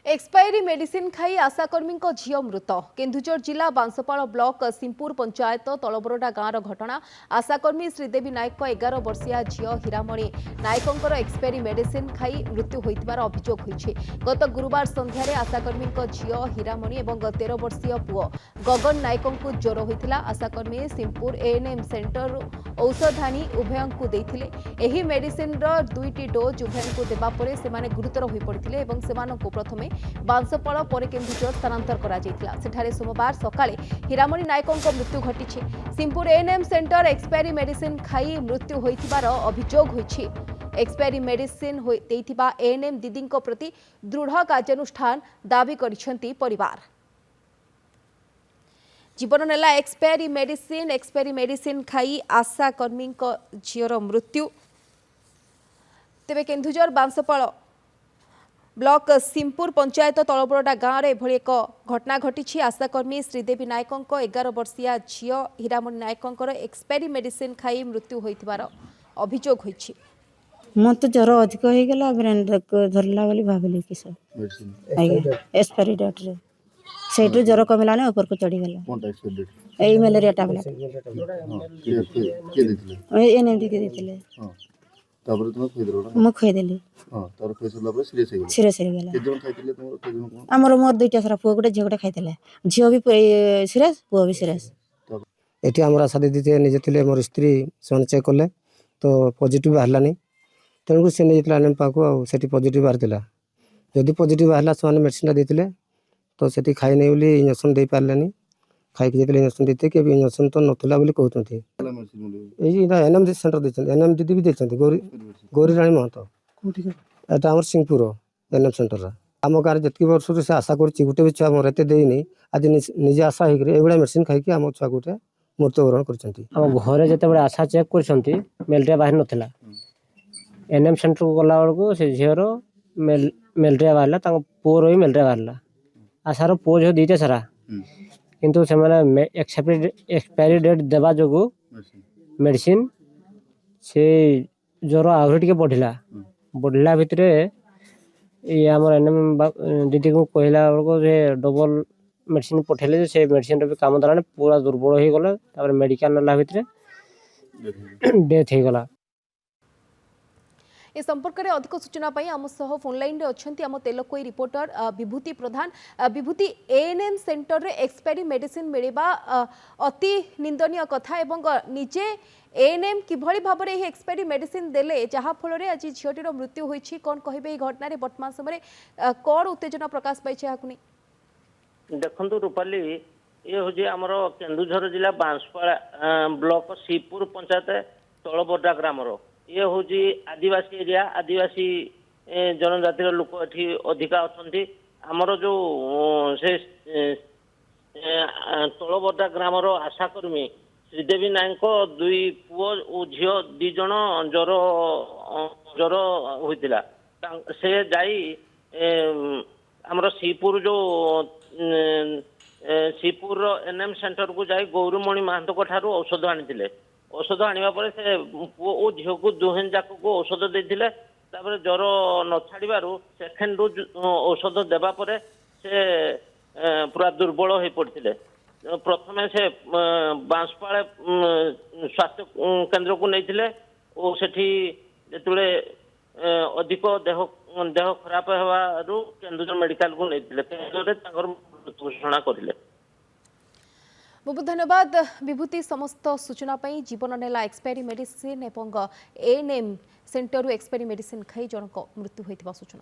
Expiry medicine खाई आशाकर्मी झील मृत केन्दुझर जिला बांसपाड़ ब्लॉक सिंपुर पंचायत तलबरडा गाँव घटना आशाकर्मी श्रीदेवी नायक 11 वर्षिया झील हीरामणि नायकों एक्सपायरी मेडिसिन खाई मृत्यु होइतिबार अभियोग होइछे। गत गुरुवार संध्यारे आशाकर्मी झील हीरामणि और 13 वर्षीय पुओ गगन नायकों ज्वर होइतिला। आशाकर्मी सिंपुर एएनएम सेंटर औषध आनी उभयंकु देइथिले। एही मेडिसिन रो 2टी डोज उभयंकु देबा परे सेमाने गुरुतर होई पड़िथिले एवं सेमानंकु प्रथमे बांसपाड़ पर केन्दुझर स्थानांतर करा जायतिला। सेठारे सोमवार सकाळे हीरामणि नायकों मृत्यु घटिछि। सिंपुर एएनएम सेंटर एक्सपायरी मेडिसिन खाई मृत्यु होइतिबार अभियोग होइछि। एक्सपायरी मेडिसिन देइथिबा एएनएम दीदींको प्रति दृढ़ कार्यानुष्ठान दाबी करिसेंती परिवार। जीवन नेला एक्सपायरी मेडिसिन खाई आशाकर्मी झीर मृत्यु। तेबे केन्दुझर बांसपाड़ ब्लॉक सिंपुर पंचायत तलबरडा गाँव में एभली एक घटना घटी। आशाकर्मी श्रीदेवी नायकों 11 वर्षिया झील हीरामणि नायकों एक्सपायरी मेडिसिन खाई मृत्यु होइतिबार अभियोग होइछि। मत तो ज्वर अधिक हो गला ब्रेन धरला बोली भाविली कि सब एक्सपायरी डेट रे सेठू ज्वर कमिला ने ऊपर को चढ़ी गला। एई मलेरिया टैबलेट एने दी के देथिले तापर तुम खै देलो ना मु खै देली। हां तार फेसला पर सीरियस हो गला। केजन खाइतिले तुम केजन कोन हमर मोर दुईटा सारा पुओ गुटे झियो गुटे खाइतिले। झियो भी सीरियस पुओ भी सीरियस। एठी हमर आशा दीदी निजे थिले मोर स्त्री सन चेक करले तो पॉजिटिव बाहरलानी तेणु से नहीं जेतला एनएम पाको सेठी पॉजिटिव बाहरतिला। जदि पॉजिटिव बाहरला समान मेडिसिन देथिले तो सेठी खाइ नै बोली इंजेक्शन दे पारलानी। खाइ के जेतले इंजेक्शन देते के इंजेक्शन तो नथला बोली कहउतंती। एई एनएम सेंटर देछन एनएम दीदी भी देछन गौरी रानी महतो एटा हमर सिंहपुर एनएम सेंटर आम गाँव जितकी वर्ष से आशा कर गोटे भी छुआ मोर एत देनी आज निजे आशा होकर एभा मेडिसिन खाई आम छुआ गोटे मृत्युवरण कर घरे जिते आशा चेक कर मेलेरिया बाहर नाला एनएम सेंटर को गला बेलू से झीर मेलेरिया बाहर पुअर भी मेलेरिया बाहर आशार पुओ झील दीटे सारा किंतु से एक्सपायरी डेट देवा जो मेडिसिन से ज्वर आहरी बढ़ला बढ़ला भितर ये आम एनएम दीदी को कहला बेलू से डबल मेडिसिन पठेले से मेडिसिन भी काम देलानी पूरा दुर्बल हो गला मेडिकल नाला भितर डेथ हो गला। ए संपर्क में अधिक सूचना आम सह फोन लाइन रे अछंती आम तेलकोई रिपोर्टर विभूति प्रधान। विभूति एएनएम सेंटर रे एक्सपायरी मेडिसिन मिलवा अति निंदनीय कथा एवं निजे एएनएम किभली भाव में एक्सपायरी मेडिसिन देले जहाँ फल आज झीटर मृत्यु होइछि कौन कहबे घटना वर्तमान समय कौन उत्तेजना प्रकाश पाई? देखु रूपाली ये हूँ आमर केन्दुझर जिला बांसपाड़ा ब्लॉक सीपुर पंचायत तलबरडा ग्रामर ये हूँ आदिवासी एरिया आदिवासी जनजातिर लोक एठी अधिका अच्छा आमर जो से तलबरडा ग्रामर आशाकर्मी श्रीदेवी नायक 2 पुओ और झील 2 जन ज्वर होइतिला से जाई आमर सीपुर जो सीपुर एनएम सेंटर को जाई गौरमणि महंतो ठारू औषध आनी औषध आनिबा परे से पुओ और झील को दुहें जाक को औषध देथिले तापर ज्वर न छाड़बारू सेकेंड डोज औषध देबा परे से पूरा दुर्बल हो पड़ते प्रथमे से बांसपाड़े स्वास्थ्य केन्द्र को नहीं और सेठी जेतुले अधिक देह खराब होवारू केन्दुझर मेडिकल को नहीं घोषणा करले। बहुत बहुत धन्यवाद विभूति समस्त सूचना पाई। जीवन नेला एक्सपायरी मेडिसिन एवं एएनएम सेंटर एक्सपायरी मेडिसिन खाई जनक मृत्यु होइतिबा सूचना।